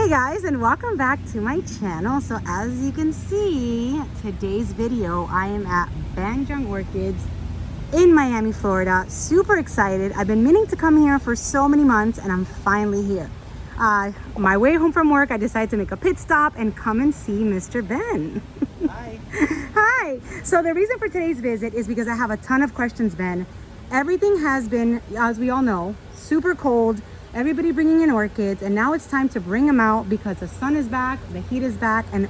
Hey guys, and welcome back to my channel. So as you can see, today's video, I am at Banjong Orchids in Miami, Florida. Super excited. I've been meaning to come here for so many months and I'm finally here. My way home from work, I decided to make a pit stop and come and see Mr. Ben. Hi. Hi. So the reason for today's visit is because I have a ton of questions, Ben. Everything has been, as we all know, super cold. Everybody bringing in orchids, and now it's time to bring them out because the sun is back, the heat is back, and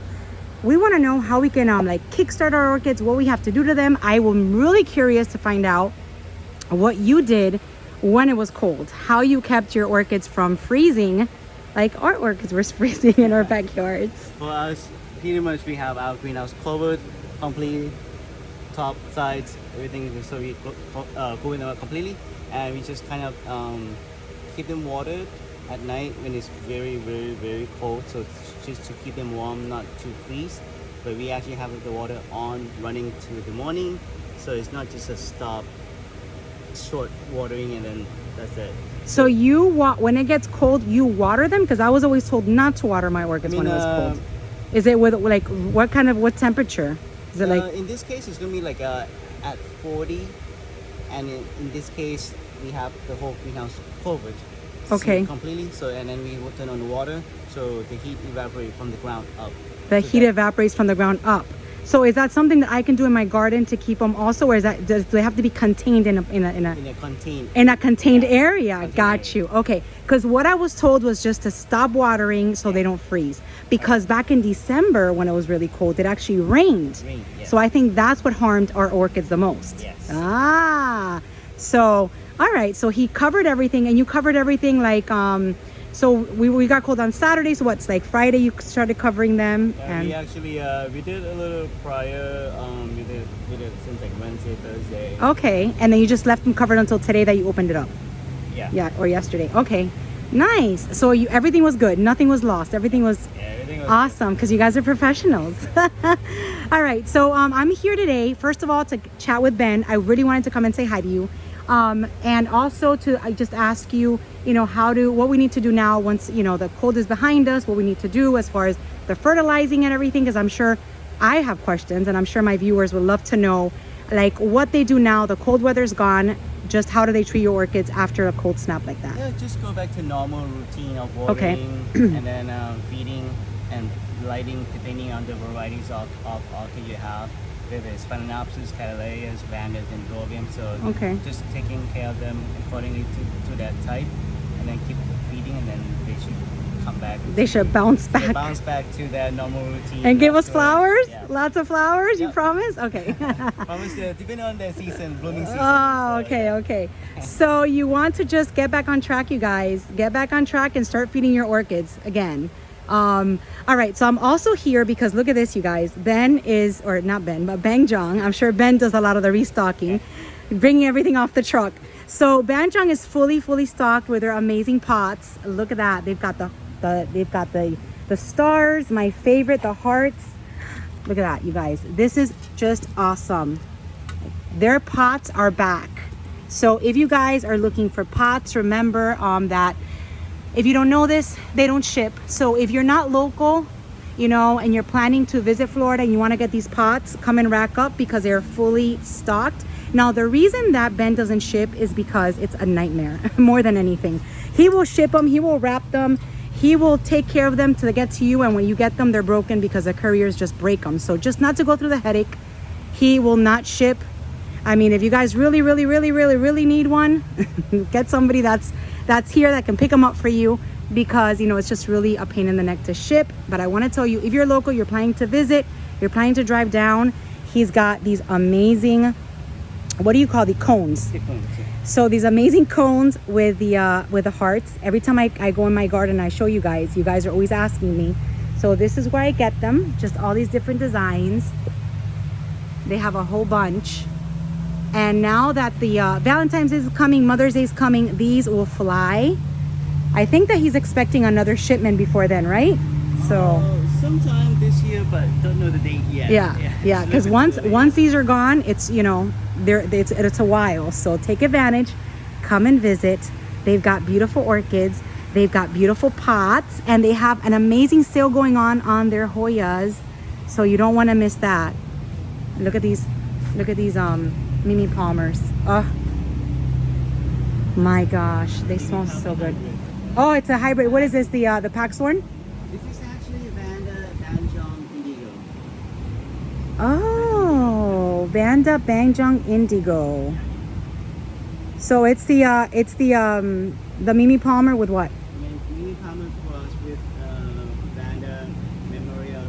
we want to know how we can like kickstart our orchids, what we have to do to them. I am really curious to find out what you did when it was cold, how you kept your orchids from freezing, like our orchids were freezing in our backyards. For us, pretty much we have our greenhouse covered completely, top, sides, everything. So we cover them up completely, and we just kind of keep them watered at night when it's very cold, so it's just to keep them warm, not to freeze. But we actually have the water on running to the morning, so it's not just a stop short watering and then that's it. So you when it gets cold, you water them? Because I was always told not to water my orchids when it was cold. Is it with like what temperature? Is it like in this case it's gonna be like at 40, and in this case we have the whole greenhouse covered. Okay. Completely. So and then we will turn on the water, so the heat evaporates from the ground up. The heat evaporates from the ground up. So is that something that I can do in my garden to keep them also, or is that do they have to be contained in a contained area? Got you. Okay. Because what I was told was just to stop watering so they don't freeze. Because back in December when it was really cold, it actually rained. Yes. So I think that's what harmed our orchids the most. Yes. So all right. So he covered everything, and you covered everything like so we got cold on Saturday. So what's like Friday you started covering them? And we actually we did a little prior. We did since like Wednesday, Thursday. Okay, and then you just left them covered until today that you opened it up. Yeah, or yesterday. Okay, nice. So everything was good, nothing was lost, everything was awesome because you guys are professionals. All right, so I'm here today first of all to chat with Ben. I really wanted to come and say hi to you, and also to just ask you, what we need to do now once the cold is behind us, what we need to do as far as the fertilizing and everything, because I'm sure I have questions and I'm sure my viewers would love to know like what they do now the cold weather's gone. Just how do they treat your orchids after a cold snap like that? Yeah, just go back to normal routine of watering and then feeding and lighting depending on the varieties of orchid you have. Whether it's Phalaenopsis, Cattleyas, Vandas, and Dwarvium. So just taking care of them accordingly to that type, and then keep feeding, and then they should come back. They should bounce back. Bounce back to their normal routine. And give us flowers? Yeah. Lots of flowers, you promise? Okay. Promise, depending on the season, blooming season. Oh, okay. So you want to just get back on track, you guys. Get back on track and start feeding your orchids again. All right, so I'm also here because look at this, you guys. Ben is, or not Ben, but Banjong. I'm sure Ben does a lot of the restocking, bringing everything off the truck. So Banjong is fully stocked with their amazing pots. Look at that. They've got the stars, my favorite, the hearts. Look at that, you guys. This is just awesome. Their pots are back. So if you guys are looking for pots, remember that if you don't know this, they don't ship. So if you're not local, and you're planning to visit Florida and you want to get these pots, come and rack up because they're fully stocked. Now, the reason that Ben doesn't ship is because it's a nightmare more than anything. He will ship them, he will wrap them, he will take care of them to get to you. And when you get them, they're broken because the couriers just break them. So just not to go through the headache, he will not ship. I mean, if you guys really need one, get somebody that's here that can pick them up for you, because it's just really a pain in the neck to ship. But I want to tell you, if you're local, you're planning to visit, you're planning to drive down, he's got these amazing, what do you call the cones? The cones, yeah. So these amazing cones with the hearts. Every time I go in my garden, I show you guys are always asking me. So this is where I get them, just all these different designs. They have a whole bunch. And now that the Valentine's Day is coming, Mother's Day is coming, these will fly. I think that he's expecting another shipment before then, right? So sometime this year, but don't know the date yet. Yeah. Because once these are gone, it's it's a while. So take advantage, come and visit. They've got beautiful orchids. They've got beautiful pots, and they have an amazing sale going on their Hoyas. So you don't want to miss that. Look at these Mimi Palmers. Oh my gosh, they smell so good. Oh, it's a hybrid. What is this? The Paxthorn? This is actually Vanda Banjong Indigo. Oh, Vanda Banjong Indigo. So it's the Mimi Palmer with what? Mimi Palmer cross with Vanda Memorial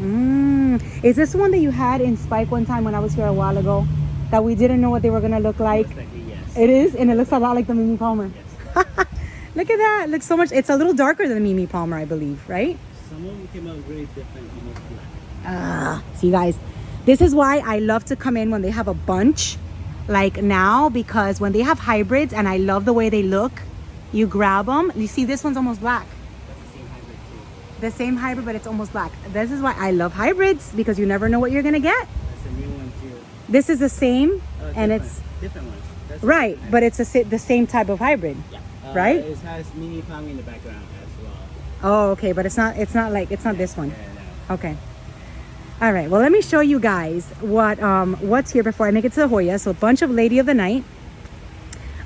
Rosatis. Is this one that you had in Spike one time when I was here a while ago? That we didn't know what they were gonna look like? Most likely, yes. It is, and it looks a lot like the Mimi Palmer. Yes. Look at that. It looks so much. It's a little darker than the Mimi Palmer, I believe, right? Some of them came out very different, almost black. See, guys, this is why I love to come in when they have a bunch like now, because when they have hybrids and I love the way they look, you grab them. You see, this one's almost black. That's the same hybrid too. The same hybrid, but it's almost black. This is why I love hybrids, because you never know what you're gonna get. That's a new one too. This is the same, and it's different one. That's right, but it's the same type of hybrid. Yeah. Right? It has mini palm in the background as well. Oh, okay, but it's not this one. Yeah, no. Okay. All right. Well, let me show you guys what's here before I make it to the Hoya. So a bunch of Lady of the Night.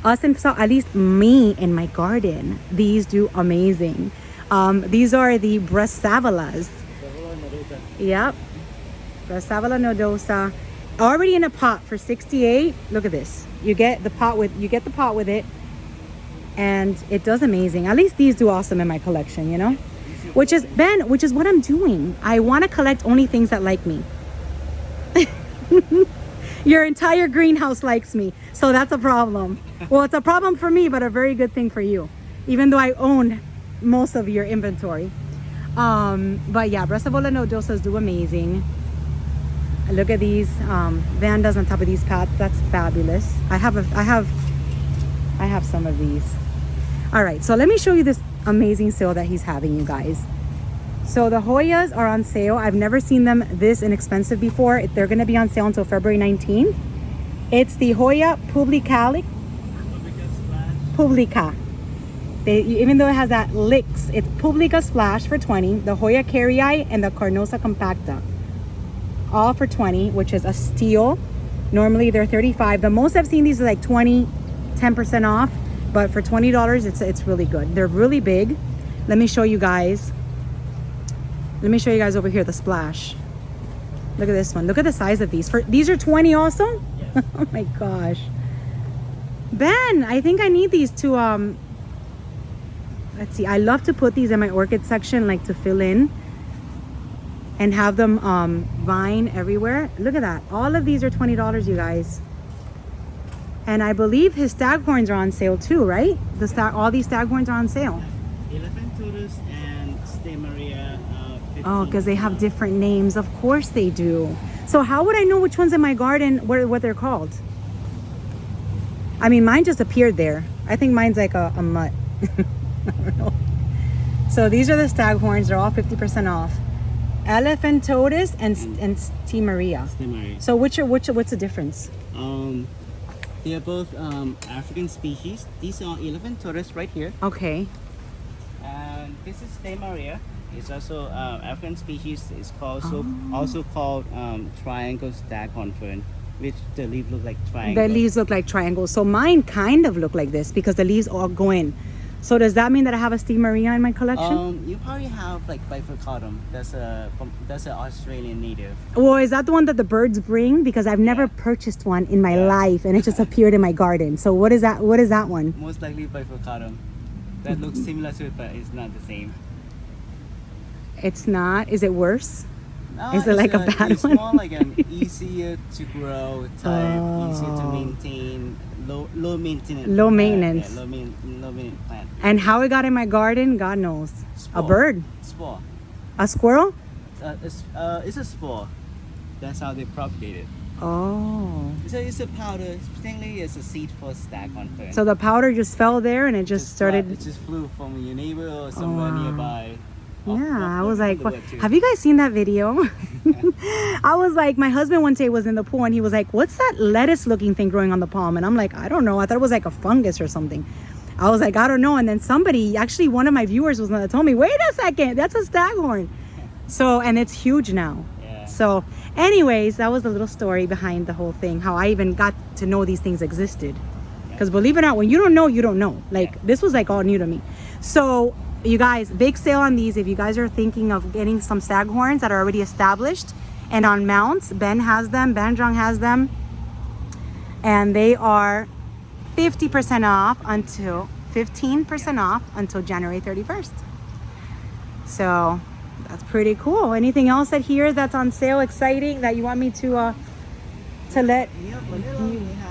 Us and so at least me in my garden. These do amazing. These are the Brassavolas. Yep. Brassavola nodosa. Already in a pot for $68. Look at this. You get the pot with it. And it does amazing. At least these do awesome in my collection, you know? Which is what I'm doing. I want to collect only things that like me. Your entire greenhouse likes me, so that's a problem. Well, it's a problem for me, but a very good thing for you, even though I own most of your inventory. But yeah, Brassavola nodosas do amazing. Look at these Vandas on top of these pots. That's fabulous. I have some of these. All right, so let me show you this amazing sale that he's having, you guys. So the Hoyas are on sale. I've never seen them this inexpensive before. They're going to be on sale until February 19th. It's the Hoya Publica. Even though it has that licks, it's Publica Splash for $20, the Hoya Carrii and the Carnosa Compacta, all for $20, which is a steal. Normally they're $35. The most I've seen these is like 10% off. But for $20, it's really good. They're really big. Let me show you guys. Let me show you guys over here the splash. Look at this one. Look at the size of these. These are $20 also? Yes. Oh my gosh. Ben, I think I need these to let's see. I love to put these in my orchid section, like to fill in and have them vine everywhere. Look at that. All of these are $20, you guys. And I believe his staghorns are on sale too, right? All these staghorns are on sale. Elephant Tortoise and Stemaria. Oh, because they have different names. Of course they do. So how would I know which ones in my garden, what they're called? I mean, mine just appeared there. I think mine's like a mutt. I don't know. So these are the staghorns. They're all 50% off. Elephant Tortoise and Stemaria. So what's the difference? They are both African species. These are elephant tortoise right here. Okay. And this is Stemaria. It's also African species. It's also called triangle staghorn fern, which the leaves look like triangles. The leaves look like triangles. So mine kind of look like this because the leaves all go in. So does that mean that I have a Stemaria in my collection? You probably have like bifurcatum. That's an Australian native. Well, is that the one that the birds bring? Because I've never purchased one in my life, and it just appeared in my garden. So what is that? What is that one? Most likely bifurcatum. That looks similar to it, but it's not the same. It's not. Is it worse? No, is it like a bad one? It's more like an easier to grow type, easier to maintain, low maintenance. Low maintenance. Low maintenance plant. And how it got in my garden, God knows. Spore. A bird. Spore. A squirrel? It's a spore. That's how they propagate it. Oh. It's a powder. Technically, it's a seed for staghorn fern. So the powder just fell there and it just started. It just flew from your neighbor or somewhere nearby. I was like, have you guys seen that video? I was like, my husband one day was in the pool and he was like, what's that lettuce looking thing growing on the palm? And I'm like, I don't know. I thought it was like a fungus or something. I was like, I don't know. And then somebody, actually one of my viewers was told me, wait a second, that's a staghorn. So, and it's huge now. Yeah. So anyways, that was the little story behind the whole thing, how I even got to know these things existed. Because believe it or not, when you don't know, you don't know. Like this was like all new to me. So you guys, big sale on these. If you guys are thinking of getting some staghorns that are already established and on mounts, Ben has them, Banjong has them. And they are 50% off until 15% off until January 31st. So that's pretty cool. Anything else that here that's on sale exciting that you want me to let? Yeah, vanilla, we have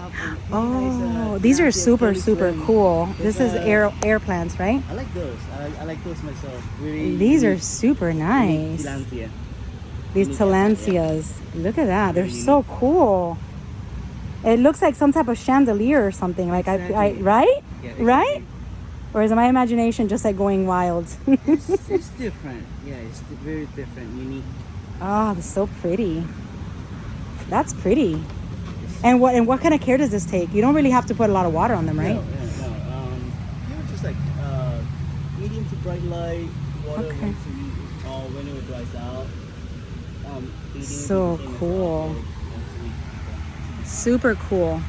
Oh, these are super cool. This is air plants, right? I like those. I like those myself. Really. These really are super nice. Tillandsia. These tillandsias. Look at that. They're so cool. It looks like some type of chandelier or something. Like Exactly. I right? Yeah, exactly. Right? Or is my imagination just like going wild? It's different. Yeah, it's very different, unique. Oh, that's so pretty. That's pretty. And what kind of care does this take? You don't really have to put a lot of water on them, right? No. Just like medium to bright light, water Okay. once a week, or when it dries out. Feeding So the same as cool. once a week. Super cool.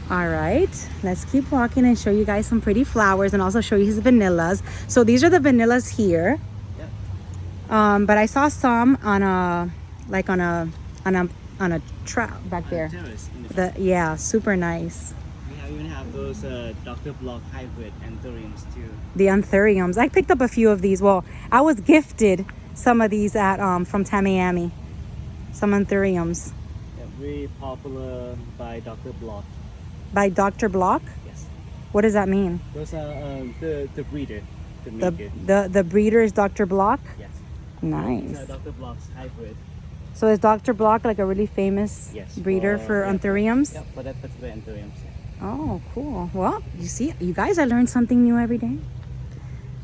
All right, let's keep walking and show you guys some pretty flowers and also show you his vanillas. So these are the vanillas here. Yep. But I saw some on a trap back there. Terrace in the Yeah, super nice. We even have those Dr. Block hybrid anthuriums too. The anthuriums. I picked up a few of these. Well, I was gifted some of these at from Tamiami. Some anthuriums Yeah, very popular by Dr. Block. by Dr. Block. Yes. What does that mean? Those are the breeder, the maker. The breeder is Dr. Block. Yes. Nice. These are Dr. Block's hybrid. So is Dr. Block like a really famous Yes. breeder for yeah, anthuriums? Yeah, for that particular anthuriums. Yeah. Oh, cool. Well, you see, you guys, I learned something new every day.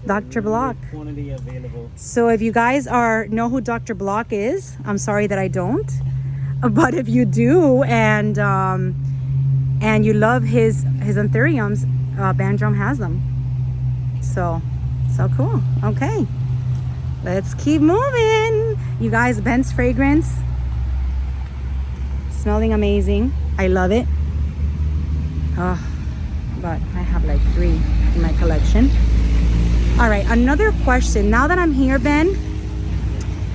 Dr. Block. Quantity available. So if you guys know who Dr. Block is, I'm sorry that I don't. But if you do and you love his anthuriums, Banjong has them. So cool. Okay. Let's keep moving. You guys, Ben's fragrance. Smelling amazing. I love it. Oh, but I have like 3 in my collection. All right, another question. Now that I'm here, Ben,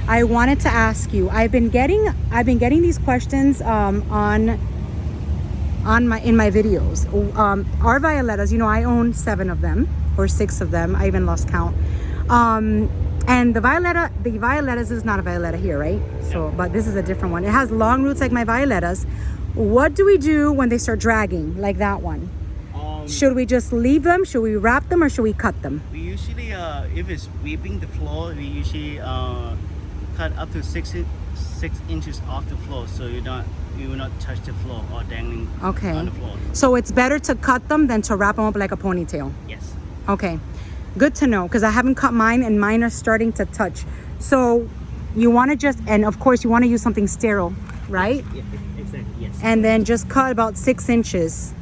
I wanted to ask you. I've been getting these questions in my videos. Our violettas, I own 7 of them or 6 of them. I even lost count. And the violettas is not a violetta here, right? So, but this is a different one. It has long roots like my violettas. What do we do when they start dragging like that one? Should we just leave them? Should we wrap them or should we cut them? We usually, if it's sweeping the floor, we usually cut up to 6 inches off the floor, so you will not touch the floor or dangling on the floor. So it's better to cut them than to wrap them up like a ponytail. Yes. Okay, good to know, because I haven't cut mine and mine are starting to touch. So you want to and of course you want to use something sterile, right? Yes. Yeah, exactly. Yes. And then just cut about 6 inches.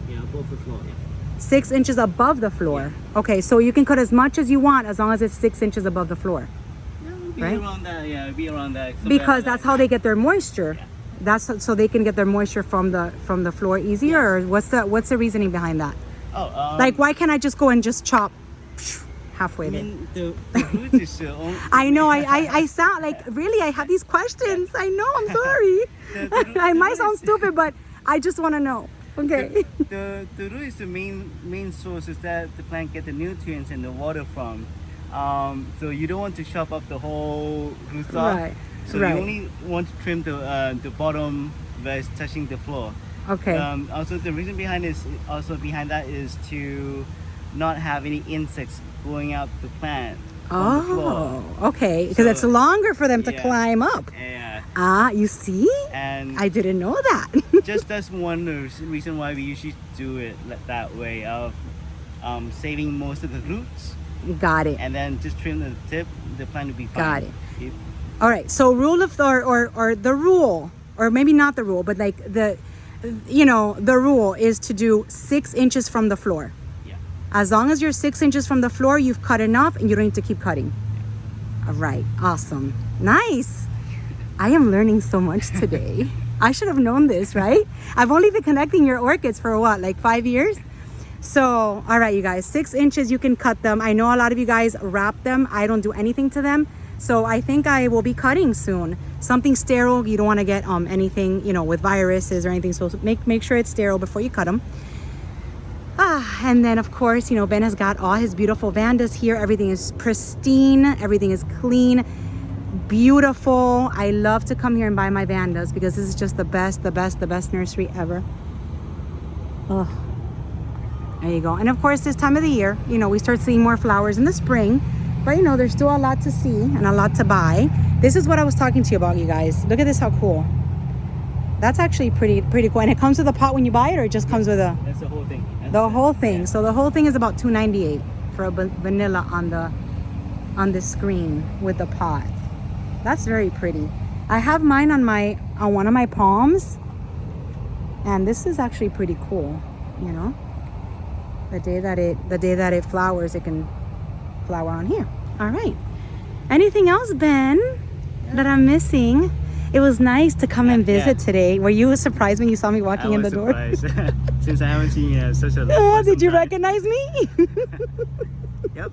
Yeah, above the floor. Yeah. 6 inches above the floor. Yeah. Okay, so you can cut as much as you want as long as it's 6 inches above the floor. Be Right? around that. Yeah, be around that. Because that's how they get their moisture. Yeah. That's so they can get their moisture from the floor easier. Yes. Or what's the reasoning behind that? Oh, Like, why can't I just go and just chop halfway I there? mean, the roots is still on. I know. I sound like, really, I have these questions. I know. I'm sorry. I might sound stupid, but I just want to know. Okay. The root is the main sources that the plant get the nutrients and the water from. So you don't want to chop up the whole root off. Right. So Right. you only want to trim the bottom where it's touching the floor. Okay. Also, the reason behind that is to not have any insects going out the plant from the floor. Oh, okay. Because So, it's longer for them to yeah. climb up. Yeah. You see? And I didn't know that. just that's one reason why we usually do it that way of saving most of the roots. Got it. And then just trim the tip, the plant will be fine. Got it. All right. So rule of or the rule, or maybe not the rule, but like the rule is to do 6 inches from the floor. Yeah. As long as you're 6 inches from the floor, you've cut enough and you don't need to keep cutting. All right, awesome. Nice. I am learning so much today. I should have known this, right? I've only been connecting your orchids for what, like 5 years? So, all right, you guys, 6 inches, you can cut them. I know a lot of you guys wrap them. I don't do anything to them. So I think I will be cutting soon. Something sterile. You don't want to get anything, you know, with viruses or anything. So make sure it's sterile before you cut them. And then of course, you know, Ben has got all his beautiful vandas here. Everything is pristine. Everything is clean, beautiful. I love to come here and buy my vandas because this is just the best nursery ever. Oh, there you go. And of course, this time of the year, you know, we start seeing more flowers in the spring. But you know, there's still a lot to see and a lot to buy. This is what I was talking to you about, you guys. Look at this, how cool. That's actually pretty cool. And it comes with a pot when you buy it, or it just comes with a... That's the whole thing. The whole thing. Yeah. So the whole thing is about $2.98 for a vanilla on the screen with the pot. That's very pretty. I have mine on one of my palms. And this is actually pretty cool, you know. The day that it flowers, it can flower on here. All right, anything else, Ben, that I'm missing? It was nice to come and visit today. Were you surprised when you saw me walking in the door? Since I haven't seen you such a did you recognize me? Yep.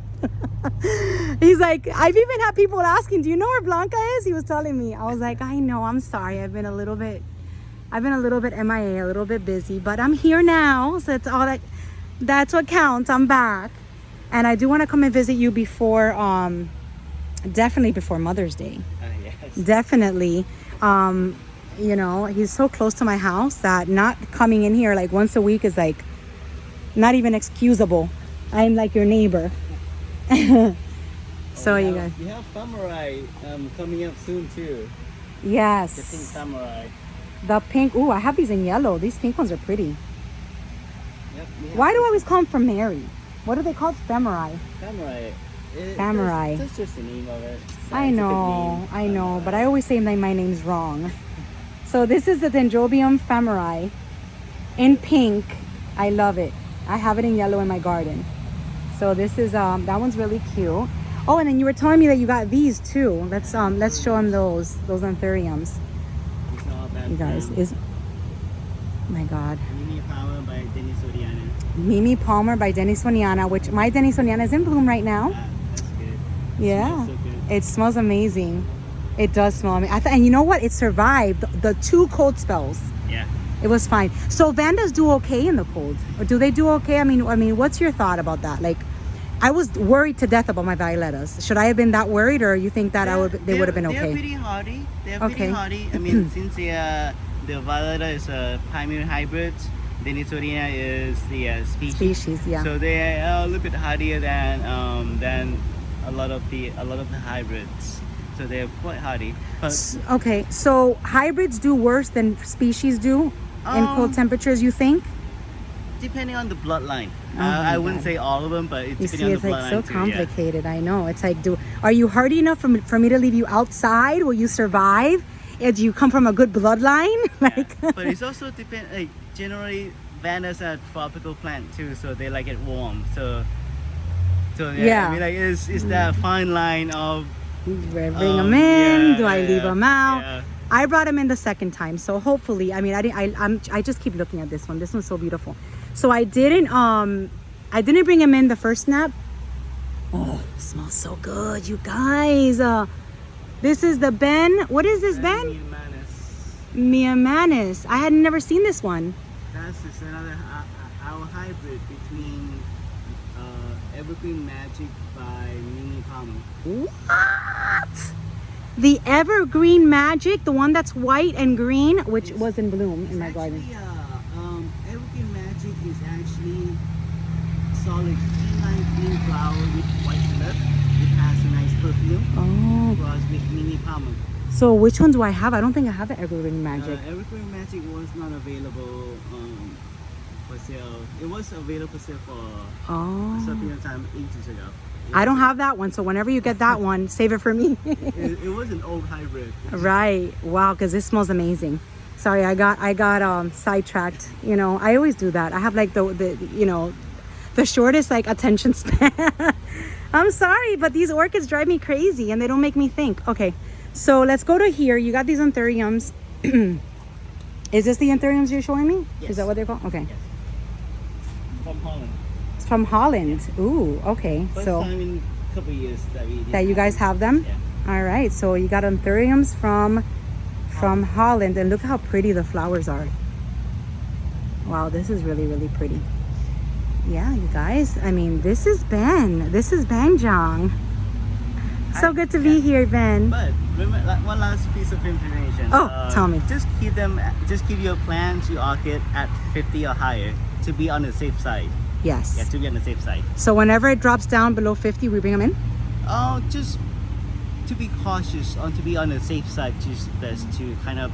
He's like, I've even had people asking, do you know where Blanca is? He was telling me. I was like, I know, I'm sorry, I've been a little bit MIA, a little bit busy, but I'm here now, so it's all that's what counts. I'm back. And I do want to come and visit you before, definitely before Mother's Day. Yes. Definitely. You know, he's so close to my house that not coming in here like once a week is like not even excusable. I'm like your neighbor. So you guys. We have samurai coming up soon too. Yes. The pink samurai. The pink. Ooh, I have these in yellow. These pink ones are pretty. Yep. Why do I always call them from Mary? What are they called? Samurai. Samurai. Samurai. That's just the name of it. I know, but I always say that my name's wrong. So this is the Dendrobium samurai in pink. I love it. I have it in yellow in my garden. So this is that one's really cute. Oh, and then you were telling me that you got these too. Let's show them those anthuriums. You guys, is my God. Mimi Palmer by Dennis Soriana. Mimi Palmer by Dennis Soriana, which my Dennis Soriana is in bloom right now. That's good. Yeah, Smells so good. It smells amazing. It does smell amazing. And you know what? It survived the 2 cold spells. Yeah. It was fine. So vandas do okay in the cold, or do they do okay? I mean, what's your thought about that? Like, I was worried to death about my violetas. Should I have been that worried, or you think that they would have been okay? They're pretty hardy. Pretty hardy. I mean, since the violeta is a primary hybrid, Dennis Soriana is the species. Yeah. So they are a little bit hardier than a lot of the hybrids. So they're quite hardy. But okay, so hybrids do worse than species do in cold temperatures, you think? Depending on the bloodline. I wouldn't say all of them, but it's depending on the bloodline. It's like so complicated. Yeah. I know. It's like, are you hardy enough for me to leave you outside? Will you survive? Do you come from a good bloodline? Like, yeah. But it's also like generally vandas are a tropical plant too, so they like it warm. So yeah. I mean, like it's that fine line of bring them in. Do I leave them out? Yeah. I brought them in the second time, so hopefully. I mean, I just keep looking at this one. This one's so beautiful. So I didn't bring him in the first snap. Oh, it smells so good, you guys. This is the Ben. What is this, Ben? Miamanis. I had never seen this one. That's just another our hybrid between Evergreen Magic by Mimi Palmer. What? The Evergreen Magic, the one that's white and green, which was in bloom in my garden. Evergreen Magic is actually solid inline green flower with white nut. It has a nice perfume. Oh. Cross with Mimi Palmer. So which one do I have? I don't think I have the Evergreen Magic. Evergreen Magic was not available for sale. It was available for sale for a certain time ages ago. I don't have that one, so whenever you get that one, save it for me. it was an old hybrid. Right. Wow, because this smells amazing. Sorry, I got sidetracked. You know, I always do that. I have like the the shortest like attention span. I'm sorry, but these orchids drive me crazy and they don't make me think. Okay, so let's go to here. You got these anthuriums. Is this the anthuriums you're showing me? Yes. Is that what they're called? Okay. Yes. From Holland. It's from Holland. Ooh, okay. First So time in a couple years that we did that you guys have them? Yeah. All right. So you got anthuriums from Holland, and look how pretty the flowers are. Wow, this is really, really pretty. Yeah, you guys. I mean, this is Ben. This is Banjong. So good to be here, Ben. But remember, like, one last piece of information. Oh, tell me. Just keep your plants, your orchid at 50 or higher to be on the safe side. Yes. Yeah, to be on the safe side. So whenever it drops down below 50, we bring them in? Oh, just to be cautious, to be on the safe side, just best to kind of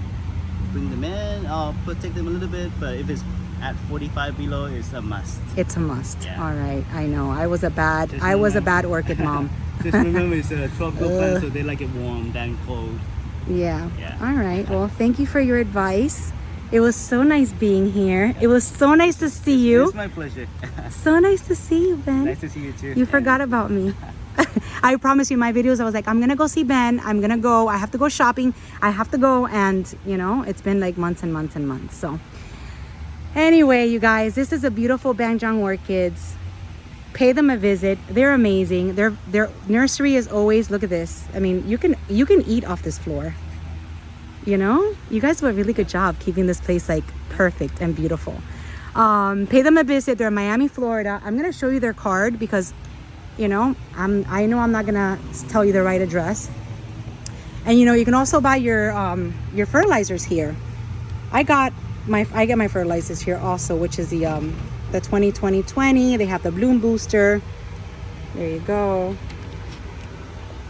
bring them in or protect them a little bit. But if it's at 45 below, it's a must. It's a must. Yeah. All right. I know. I was a bad remember. orchid mom. Just remember, it's a tropical plant, so they like it warm than cold. Yeah. Yeah. All right. Well, thank you for your advice. It was so nice being here. It was so nice to see you. It's my pleasure. So nice to see you, Ben. Nice to see you too. You forgot about me. I promise you, my videos, I was like, I'm gonna go see Ben. I'm gonna go. I have to go shopping. I have to go. And you know, it's been like months and months and months. So anyway, you guys, this is a beautiful Banjong orchids. Pay them a visit. They're amazing. Their nursery is always, look at this. I mean, you can eat off this floor. You know, you guys do a really good job keeping this place like perfect and beautiful. Pay them a visit. They're in Miami, Florida. I'm gonna show you their card because, you know, I know I'm not gonna tell you the right address. And you know, you can also buy your fertilizers here. I get my fertilizers here also, which is the 20-20-20. They have the bloom booster. There you go.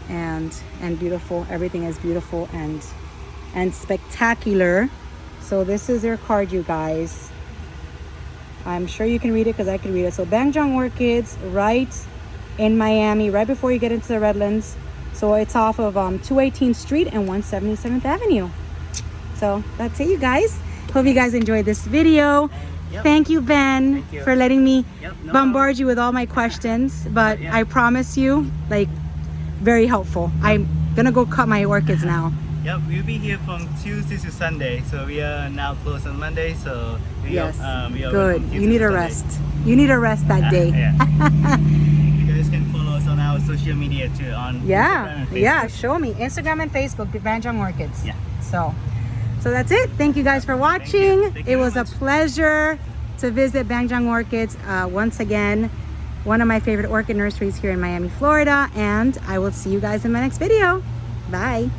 And beautiful. Everything is beautiful and spectacular. So this is their card, you guys. I'm sure you can read it because I can read it. So Banjong Orchids, right in Miami, right before you get into the Redlands. So it's off of 218th Street and 177th Avenue. So that's it, you guys. Hope you guys enjoyed this video. Yep. Thank you, Ben, Thank you. for letting me No bombard you with all my questions. But Yeah. I promise you, like, very helpful. I'm gonna go cut my orchids now. Yep, we'll be here from Tuesday to Sunday. So we are now closed on Monday. So we Yes, are good. from Tuesday You need to a Sunday. rest. You need a rest that day. Yeah. You guys can follow us on our social media too, on Instagram Yeah, and Facebook. yeah. Show me Instagram and Facebook, the Banjong Orchids. Yeah. So that's it. Thank you guys for watching. Thank you It very was a much. pleasure to visit Banjong Orchids once again. One of my favorite orchid nurseries here in Miami, Florida. And I will see you guys in my next video. Bye.